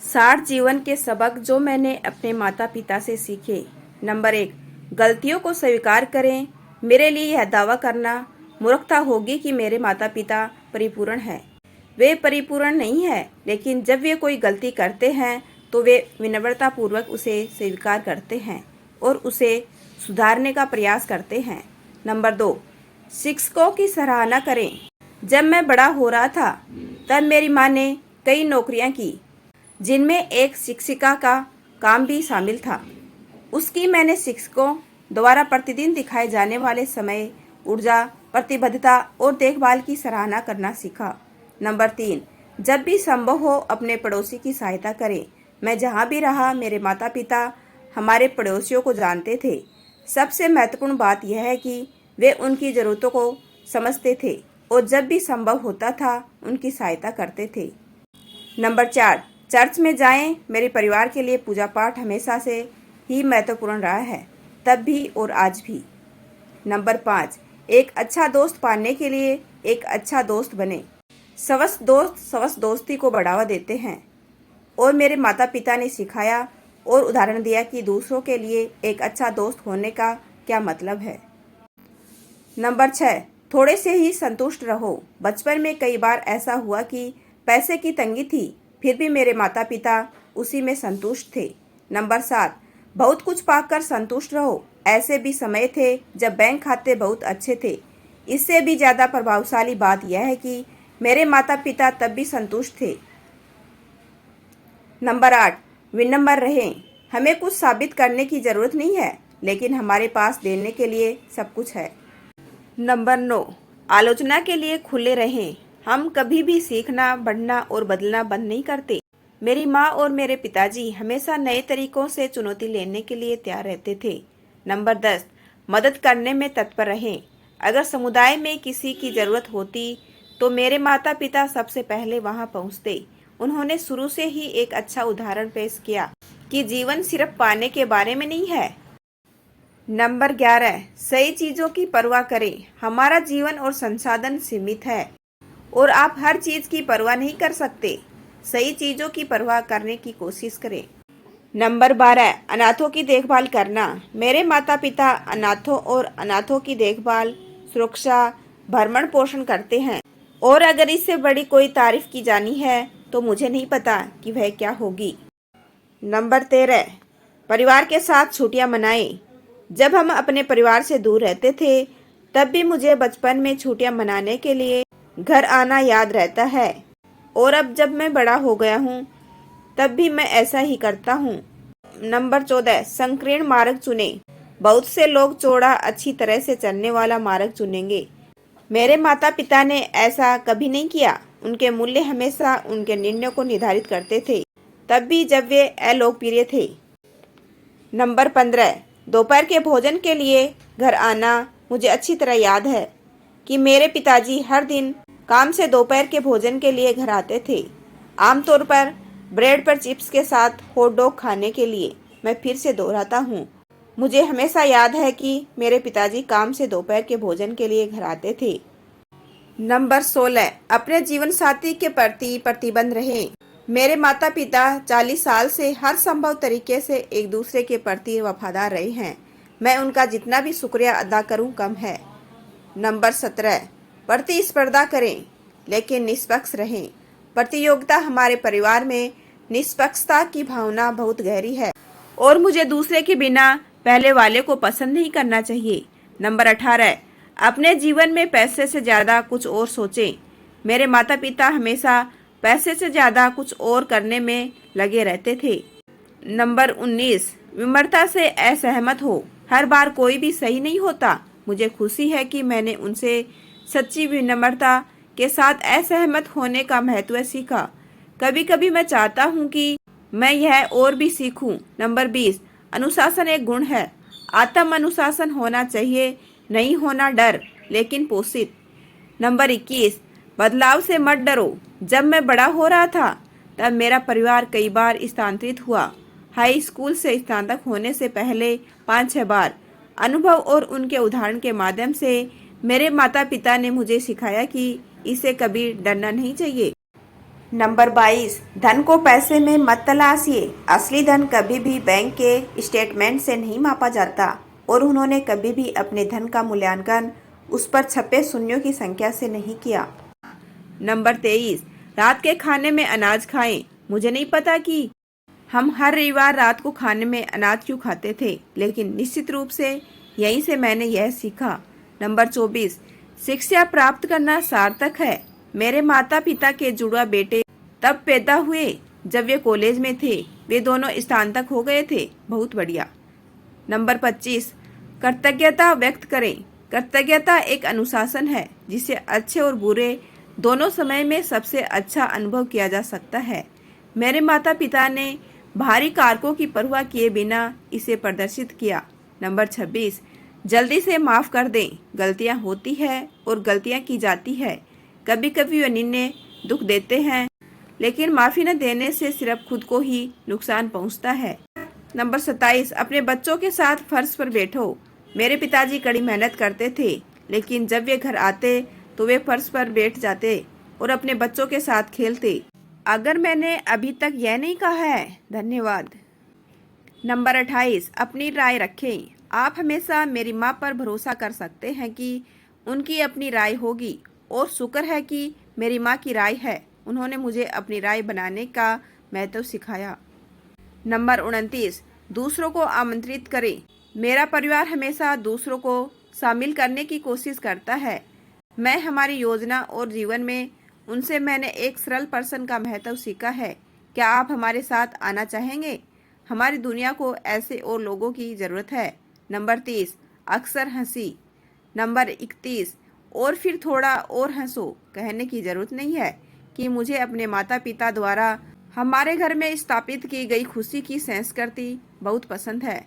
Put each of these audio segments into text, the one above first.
60 जीवन के सबक जो मैंने अपने माता पिता से सीखे। नंबर 1, गलतियों को स्वीकार करें। मेरे लिए यह दावा करना मूर्खता होगी कि मेरे माता पिता परिपूर्ण हैं। वे परिपूर्ण नहीं हैं, लेकिन जब वे कोई गलती करते हैं तो वे विनम्रतापूर्वक उसे स्वीकार करते हैं और उसे सुधारने का प्रयास करते हैं। नंबर 2, शिक्षकों की सराहना करें। जब मैं बड़ा हो रहा था तब मेरी माँ ने कई नौकरियाँ की, जिनमें एक शिक्षिका का काम भी शामिल था। उसकी मैंने शिक्षकों द्वारा प्रतिदिन दिखाए जाने वाले समय, ऊर्जा, प्रतिबद्धता और देखभाल की सराहना करना सीखा। नंबर 3, जब भी संभव हो अपने पड़ोसी की सहायता करें। मैं जहाँ भी रहा, मेरे माता पिता हमारे पड़ोसियों को जानते थे। सबसे महत्वपूर्ण बात यह है कि वे उनकी ज़रूरतों को समझते थे और जब भी संभव होता था उनकी सहायता करते थे। नंबर 4, चर्च में जाएं। मेरे परिवार के लिए पूजा पाठ हमेशा से ही महत्वपूर्ण रहा है, तब भी और आज भी। नंबर 5, एक अच्छा दोस्त पाने के लिए एक अच्छा दोस्त बने। स्वस्थ दोस्ती को बढ़ावा देते हैं और मेरे माता पिता ने सिखाया और उदाहरण दिया कि दूसरों के लिए एक अच्छा दोस्त होने का क्या मतलब है। नंबर 6, थोड़े से ही संतुष्ट रहो। बचपन में कई बार ऐसा हुआ कि पैसे की तंगी थी, फिर भी मेरे माता पिता उसी में संतुष्ट थे। नंबर 7, बहुत कुछ पाकर संतुष्ट रहो। ऐसे भी समय थे जब बैंक खाते बहुत अच्छे थे। इससे भी ज़्यादा प्रभावशाली बात यह है कि मेरे माता पिता तब भी संतुष्ट थे। नंबर 8, विनम्र रहें। हमें कुछ साबित करने की ज़रूरत नहीं है, लेकिन हमारे पास देने के लिए सब कुछ है। नंबर 9, आलोचना के लिए खुले रहें। हम कभी भी सीखना, बढ़ना और बदलना बंद नहीं करते। मेरी माँ और मेरे पिताजी हमेशा नए तरीकों से चुनौती लेने के लिए तैयार रहते थे। नंबर 10, मदद करने में तत्पर रहें। अगर समुदाय में किसी की ज़रूरत होती तो मेरे माता पिता सबसे पहले वहां पहुंचते। उन्होंने शुरू से ही एक अच्छा उदाहरण पेश किया कि जीवन सिर्फ पाने के बारे में नहीं है। नंबर 11, सही चीज़ों की परवाह करें। हमारा जीवन और संसाधन सीमित है और आप हर चीज़ की परवाह नहीं कर सकते। सही चीज़ों की परवाह करने की कोशिश करें। नंबर 12, अनाथों की देखभाल करना। मेरे माता पिता अनाथों और अनाथों की देखभाल, सुरक्षा, भरण पोषण करते हैं और अगर इससे बड़ी कोई तारीफ की जानी है तो मुझे नहीं पता कि वह क्या होगी। नंबर 13, परिवार के साथ छुट्टियां मनाएं। जब हम अपने परिवार से दूर रहते थे तब भी मुझे बचपन में छुट्टियां मनाने के लिए घर आना याद रहता है और अब जब मैं बड़ा हो गया हूँ तब भी मैं ऐसा ही करता हूँ। नंबर 14, संकीर्ण मार्ग चुने। बहुत से लोग चौड़ा, अच्छी तरह से चलने वाला मार्ग चुनेंगे। मेरे माता पिता ने ऐसा कभी नहीं किया। उनके मूल्य हमेशा उनके निर्णयों को निर्धारित करते थे, तब भी जब वे अलोकप्रिय थे। नंबर 15, दोपहर के भोजन के लिए घर आना। मुझे अच्छी तरह याद है कि मेरे पिताजी हर दिन काम से दोपहर के भोजन के लिए घर आते थे, आमतौर पर ब्रेड पर चिप्स के साथ हॉट डॉग खाने के लिए। मैं फिर से दोहराता हूँ, मुझे हमेशा याद है कि मेरे पिताजी काम से दोपहर के भोजन के लिए घर आते थे। नंबर 16, अपने जीवन साथी के प्रति प्रतिबद्ध रहें। मेरे माता पिता 40 साल से हर संभव तरीके से एक दूसरे के प्रति वफादार रहे हैं। मैं उनका जितना भी शुक्रिया अदा करूं कम है। नंबर 17, प्रतिस्पर्धा करें लेकिन निष्पक्ष रहें। प्रतियोगिता हमारे परिवार में निष्पक्षता की भावना बहुत गहरी है और मुझे दूसरे के बिना पहले वाले को पसंद नहीं करना चाहिए। नंबर 18, अपने जीवन में पैसे से ज़्यादा कुछ और सोचें। मेरे माता पिता हमेशा पैसे से ज़्यादा कुछ और करने में लगे रहते थे। नंबर 19, विनम्रता से असहमत हो। हर बार कोई भी सही नहीं होता। मुझे खुशी है कि मैंने उनसे सच्ची विनम्रता के साथ असहमत होने का महत्व सीखा। कभी कभी मैं चाहता हूँ कि मैं यह और भी सीखूं। नंबर 20, अनुशासन एक गुण है। आत्म अनुशासन होना चाहिए, नहीं होना डर, लेकिन पोषित। नंबर 21, बदलाव से मत डरो। जब मैं बड़ा हो रहा था तब मेरा परिवार कई बार स्थानांतरित हुआ। हाई स्कूल से स्नातक होने से पहले 5-6 बार। अनुभव और उनके उदाहरण के माध्यम से मेरे माता पिता ने मुझे सिखाया कि इसे कभी डरना नहीं चाहिए। नंबर 22, धन को पैसे में मत तलाशिए। असली धन कभी भी बैंक के स्टेटमेंट से नहीं मापा जाता और उन्होंने कभी भी अपने धन का मूल्यांकन उस पर छपे शून्यों की संख्या से नहीं किया। नंबर 23, रात के खाने में अनाज खाएं। मुझे नहीं पता कि हम हर रविवार रात को खाने में अनाज क्यों खाते थे, लेकिन निश्चित रूप से यहीं से मैंने यह सीखा। नंबर 24, शिक्षा प्राप्त करना सार्थक है। मेरे माता पिता के जुड़वा बेटे तब पैदा हुए जब वे कॉलेज में थे। वे दोनों स्थानांतक हो गए थे। बहुत बढ़िया। नंबर 25, कृतज्ञता व्यक्त करें। कृतज्ञता एक अनुशासन है जिसे अच्छे और बुरे दोनों समय में सबसे अच्छा अनुभव किया जा सकता है। मेरे माता पिता ने बाहरी कारकों की परवाह किए बिना इसे प्रदर्शित किया। नंबर 26, जल्दी से माफ़ कर दें। गलतियां होती है और गलतियां की जाती है। कभी कभी वे निर्णय दुख देते हैं, लेकिन माफ़ी न देने से सिर्फ खुद को ही नुकसान पहुंचता है। नंबर 27, अपने बच्चों के साथ फर्श पर बैठो। मेरे पिताजी कड़ी मेहनत करते थे, लेकिन जब वे घर आते तो वे फर्श पर बैठ जाते और अपने बच्चों के साथ खेलते। अगर मैंने अभी तक यह नहीं कहा है, धन्यवाद। नंबर 28, अपनी राय रखें। आप हमेशा मेरी माँ पर भरोसा कर सकते हैं कि उनकी अपनी राय होगी, और शुक्र है कि मेरी माँ की राय है। उन्होंने मुझे अपनी राय बनाने का महत्व सिखाया। नंबर 29, दूसरों को आमंत्रित करें। मेरा परिवार हमेशा दूसरों को शामिल करने की कोशिश करता है। मैं हमारी योजना और जीवन में उनसे मैंने एक सरल पर्सन का महत्व सीखा है। क्या आप हमारे साथ आना चाहेंगे? हमारी दुनिया को ऐसे और लोगों की ज़रूरत है। नंबर 30, अक्सर हंसी। नंबर 31, और फिर थोड़ा और हंसो। कहने की ज़रूरत नहीं है कि मुझे अपने माता पिता द्वारा हमारे घर में स्थापित की गई खुशी की संस्कृति बहुत पसंद है।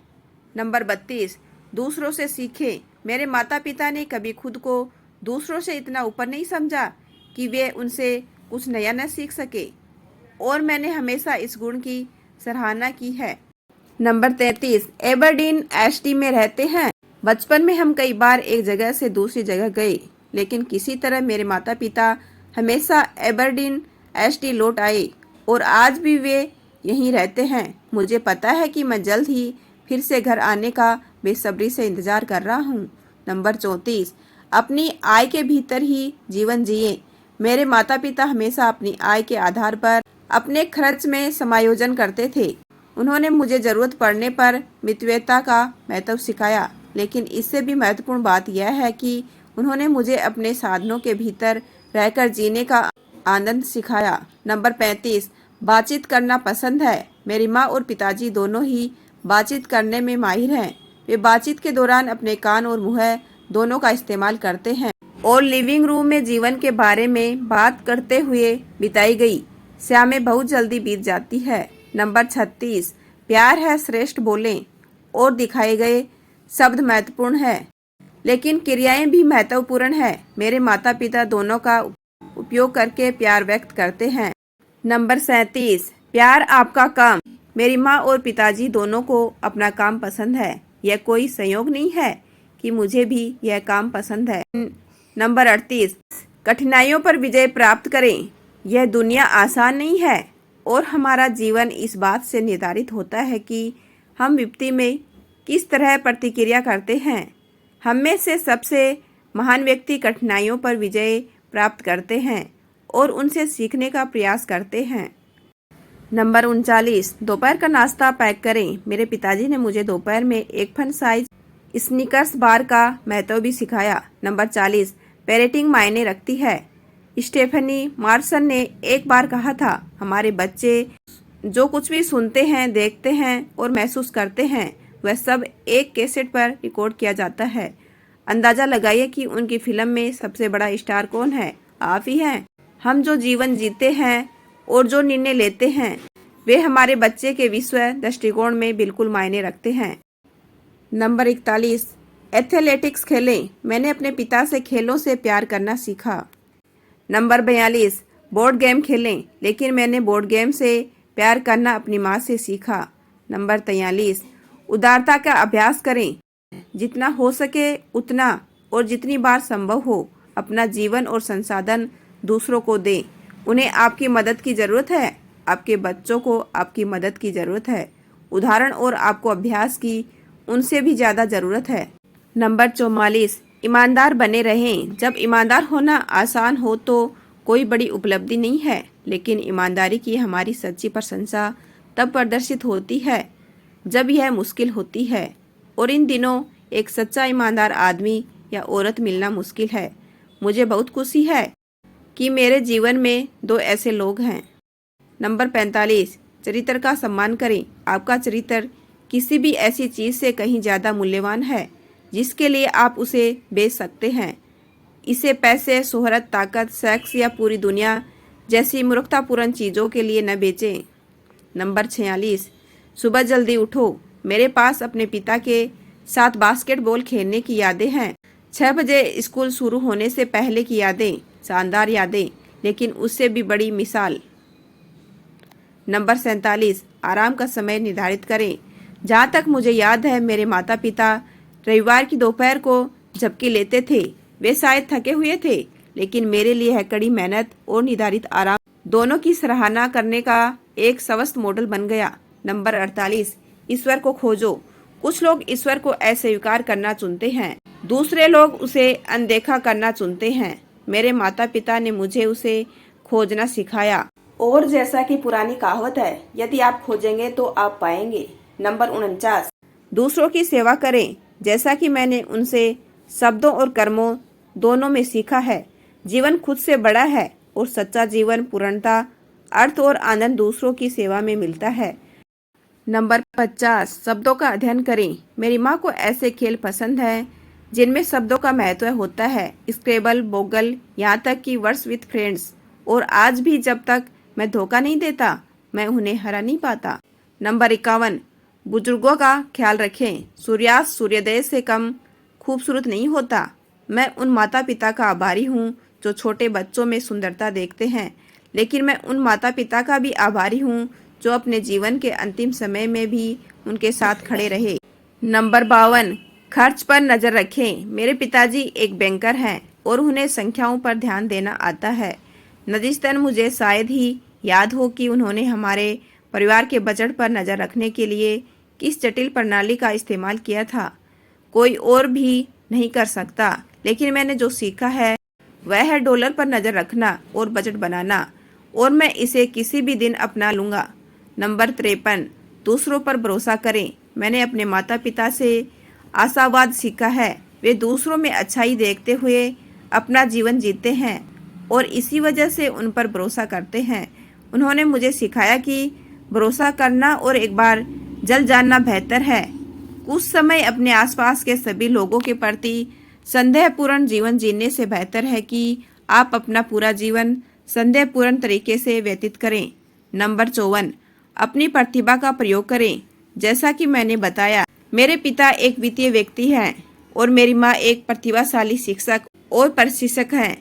नंबर 32, दूसरों से सीखें। मेरे माता पिता ने कभी खुद को दूसरों से इतना ऊपर नहीं समझा कि वे उनसे कुछ नया न सीख सके, और मैंने हमेशा इस गुण की सराहना की है। नंबर 33, एबरडीन एसटी में रहते हैं। बचपन में हम कई बार एक जगह से दूसरी जगह गए, लेकिन किसी तरह मेरे माता पिता हमेशा एबरडीन एसटी लौट आए और आज भी वे यहीं रहते हैं। मुझे पता है कि मैं जल्द ही फिर से घर आने का बेसब्री से इंतजार कर रहा हूँ। नंबर 34, अपनी आय के भीतर ही जीवन जिए। मेरे माता पिता हमेशा अपनी आय के आधार पर अपने खर्च में समायोजन करते थे। उन्होंने मुझे ज़रूरत पड़ने पर मितव्ययता का महत्व सिखाया, लेकिन इससे भी महत्वपूर्ण बात यह है कि उन्होंने मुझे अपने साधनों के भीतर रहकर जीने का आनंद सिखाया। नंबर 35, बातचीत करना पसंद है। मेरी माँ और पिताजी दोनों ही बातचीत करने में माहिर हैं। वे बातचीत के दौरान अपने कान और मुँह दोनों का इस्तेमाल करते हैं और लिविंग रूम में जीवन के बारे में बात करते हुए बिताई गई शामें बहुत जल्दी बीत जाती है। नंबर 36, प्यार है श्रेष्ठ बोलें और दिखाए गए शब्द महत्वपूर्ण है, लेकिन क्रियाएं भी महत्वपूर्ण है। मेरे माता पिता दोनों का उपयोग करके प्यार व्यक्त करते हैं। नंबर 37, प्यार आपका काम। मेरी माँ और पिताजी दोनों को अपना काम पसंद है। यह कोई संयोग नहीं है कि मुझे भी यह काम पसंद है। नंबर 38, कठिनाइयों पर विजय प्राप्त करें। यह दुनिया आसान नहीं है और हमारा जीवन इस बात से निर्धारित होता है कि हम विपत्ति में किस तरह प्रतिक्रिया करते हैं। हम में से सबसे महान व्यक्ति कठिनाइयों पर विजय प्राप्त करते हैं और उनसे सीखने का प्रयास करते हैं। नंबर 39, दोपहर का नाश्ता पैक करें। मेरे पिताजी ने मुझे दोपहर में एक फन साइज स्नीकर्स बार का महत्व भी सिखाया। नंबर 40, पेरेंटिंग मायने रखती है। स्टेफनी मार्सन ने एक बार कहा था, हमारे बच्चे जो कुछ भी सुनते हैं, देखते हैं और महसूस करते हैं वह सब एक कैसेट पर रिकॉर्ड किया जाता है। अंदाज़ा लगाइए कि उनकी फिल्म में सबसे बड़ा स्टार कौन है? आप ही हैं। हम जो जीवन जीते हैं और जो निर्णय लेते हैं वे हमारे बच्चे के विश्व दृष्टिकोण में बिल्कुल मायने रखते हैं। नंबर 41, एथलेटिक्स खेलें। मैंने अपने पिता से खेलों से प्यार करना सीखा। नंबर 42, बोर्ड गेम खेलें, लेकिन मैंने बोर्ड गेम से प्यार करना अपनी माँ से सीखा। नंबर 43, उदारता का अभ्यास करें। जितना हो सके उतना और जितनी बार संभव हो अपना जीवन और संसाधन दूसरों को दें उन्हें आपकी मदद की ज़रूरत है, आपके बच्चों को आपकी मदद की ज़रूरत है। उदाहरण और आपको अभ्यास की उनसे भी ज़्यादा ज़रूरत है। नंबर 44, ईमानदार बने रहें। जब ईमानदार होना आसान हो तो कोई बड़ी उपलब्धि नहीं है, लेकिन ईमानदारी की हमारी सच्ची प्रशंसा तब प्रदर्शित होती है जब यह मुश्किल होती है, और इन दिनों एक सच्चा ईमानदार आदमी या औरत मिलना मुश्किल है। मुझे बहुत खुशी है कि मेरे जीवन में 2 ऐसे लोग हैं। नंबर 45, चरित्र का सम्मान करें। आपका चरित्र किसी भी ऐसी चीज़ से कहीं ज़्यादा मूल्यवान है जिसके लिए आप उसे बेच सकते हैं। इसे पैसे, शोहरत, ताकत, सेक्स या पूरी दुनिया जैसी मूर्खतापूर्ण चीज़ों के लिए न बेचें। नंबर 46, सुबह जल्दी उठो। मेरे पास अपने पिता के साथ बास्केटबॉल खेलने की यादें हैं। 6 बजे स्कूल शुरू होने से पहले की यादें, शानदार यादें, लेकिन उससे भी बड़ी मिसाल। नंबर 47, आराम का समय निर्धारित करें। जहाँ तक मुझे याद है, मेरे माता पिता रविवार की दोपहर को झपकी लेते थे। वे शायद थके हुए थे, लेकिन मेरे लिए है कड़ी मेहनत और निर्धारित आराम दोनों की सराहना करने का एक स्वस्थ मॉडल बन गया। नंबर 48, ईश्वर को खोजो। कुछ लोग ईश्वर को अस्वीकार करना चुनते हैं, दूसरे लोग उसे अनदेखा करना चुनते हैं। मेरे माता पिता ने मुझे उसे खोजना सिखाया, और जैसा कि पुरानी कहावत है, यदि आप खोजेंगे तो आप पाएंगे। नंबर 49, दूसरों की सेवा करें। जैसा कि मैंने उनसे शब्दों और कर्मों दोनों में सीखा है, जीवन खुद से बड़ा है और सच्चा जीवन पूर्णता, अर्थ और आनंद दूसरों की सेवा में मिलता है। नंबर 50, शब्दों का अध्ययन करें। मेरी माँ को ऐसे खेल पसंद हैं जिनमें शब्दों का महत्व होता है। स्क्रेबल, बोगल, यहाँ तक कि वर्ड्स विथ फ्रेंड्स। और आज भी जब तक मैं धोखा नहीं देता, मैं उन्हें हरा नहीं पाता। नंबर 51, बुजुर्गों का ख्याल रखें। सूर्यास्त सूर्योदय से कम खूबसूरत नहीं होता। मैं उन माता पिता का आभारी हूँ जो छोटे बच्चों में सुंदरता देखते हैं, लेकिन मैं उन माता पिता का भी आभारी हूँ जो अपने जीवन के अंतिम समय में भी उनके साथ खड़े रहे। नंबर 52, खर्च पर नज़र रखें। मेरे पिताजी एक बैंकर हैं और उन्हें संख्याओं पर ध्यान देना आता है। नतीजतन मुझे शायद ही याद हो कि उन्होंने हमारे परिवार के बजट पर नज़र रखने के लिए किस जटिल प्रणाली का इस्तेमाल किया था। कोई और भी नहीं कर सकता, लेकिन मैंने जो सीखा है वह है डॉलर पर नज़र रखना और बजट बनाना, और मैं इसे किसी भी दिन अपना लूँगा। नंबर 53, दूसरों पर भरोसा करें। मैंने अपने माता पिता से आशावाद सीखा है। वे दूसरों में अच्छाई देखते हुए अपना जीवन जीते हैं और इसी वजह से उन पर भरोसा करते हैं। उन्होंने मुझे सिखाया कि भरोसा करना और एक बार जल जानना बेहतर है। कुछ समय अपने आसपास के सभी लोगों के प्रति संदेहपूर्ण जीवन जीने से बेहतर है कि आप अपना पूरा जीवन संदेहपूर्ण तरीके से व्यतीत करें। नंबर 54, अपनी प्रतिभा का प्रयोग करें। जैसा कि मैंने बताया, मेरे पिता एक वित्तीय व्यक्ति हैं और मेरी माँ एक प्रतिभाशाली शिक्षक और प्रशिक्षक हैं।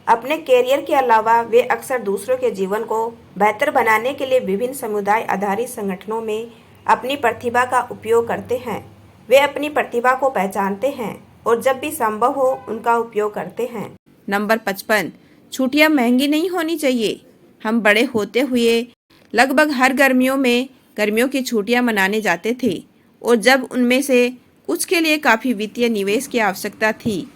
अपने कैरियर के अलावा वे अक्सर दूसरों के जीवन को बेहतर बनाने के लिए विभिन्न समुदाय आधारित संगठनों में अपनी प्रतिभा का उपयोग करते हैं। वे अपनी प्रतिभा को पहचानते हैं और जब भी संभव हो उनका उपयोग करते हैं। नंबर 55, छुट्टियां महंगी नहीं होनी चाहिए। हम बड़े होते हुए लगभग हर गर्मियों की छुट्टियां मनाने जाते थे, और जब उनमें से कुछ के लिए काफ़ी वित्तीय निवेश की आवश्यकता थी,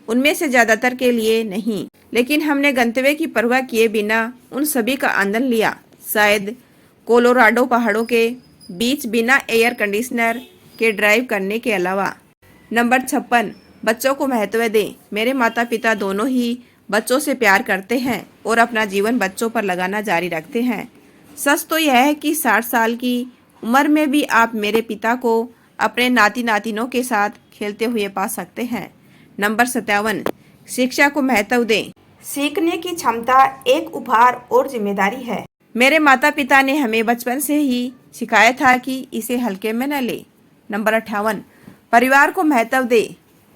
उनमें से ज़्यादातर के लिए नहीं, लेकिन हमने गंतव्य की परवाह किए बिना उन सभी का आनंद लिया। शायद कोलोराडो पहाड़ों के बीच बिना एयर कंडीशनर के ड्राइव करने के अलावा। नंबर 56, बच्चों को महत्व दें। मेरे माता पिता दोनों ही बच्चों से प्यार करते हैं और अपना जीवन बच्चों पर लगाना जारी रखते हैं। सच तो यह है कि 60 साल की उम्र में भी आप मेरे पिता को अपने नाती नातिनों के साथ खेलते हुए पा सकते हैं। नंबर 57, शिक्षा को महत्व दें। सीखने की क्षमता एक उपहार और जिम्मेदारी है। मेरे माता पिता ने हमें बचपन से ही सिखाया था कि इसे हल्के में न ले। नंबर 58, परिवार को महत्व दे।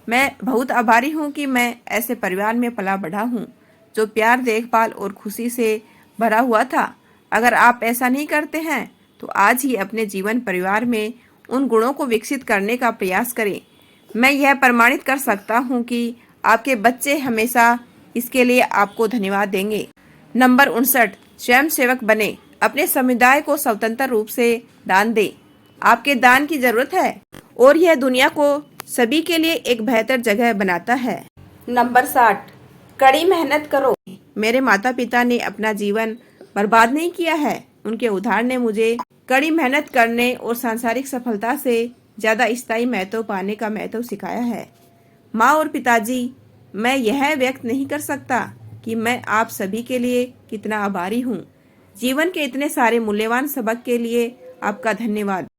मैं बहुत आभारी हूँ कि मैं ऐसे परिवार में पला बढ़ा हूँ जो प्यार, देखभाल और खुशी से भरा हुआ था। अगर आप ऐसा नहीं करते हैं तो आज ही अपने जीवन परिवार में उन गुणों को विकसित करने का प्रयास करें। मैं यह प्रमाणित कर सकता हूँ कि आपके बच्चे हमेशा इसके लिए आपको धन्यवाद देंगे। नंबर 59, स्वयं सेवक बने। अपने समुदाय को स्वतंत्र रूप से दान दे। आपके दान की जरूरत है और यह दुनिया को सभी के लिए एक बेहतर जगह बनाता है। नंबर 60, कड़ी मेहनत करो। मेरे माता पिता ने अपना जीवन बर्बाद नहीं किया है। उनके उदाहरण ने मुझे कड़ी मेहनत करने और सांसारिक सफलता से ज्यादा स्थायी महत्व पाने का महत्व सिखाया है। माँ और पिताजी, मैं यह व्यक्त नहीं कर सकता कि मैं आप सभी के लिए कितना आभारी हूँ। जीवन के इतने सारे मूल्यवान सबक के लिए आपका धन्यवाद।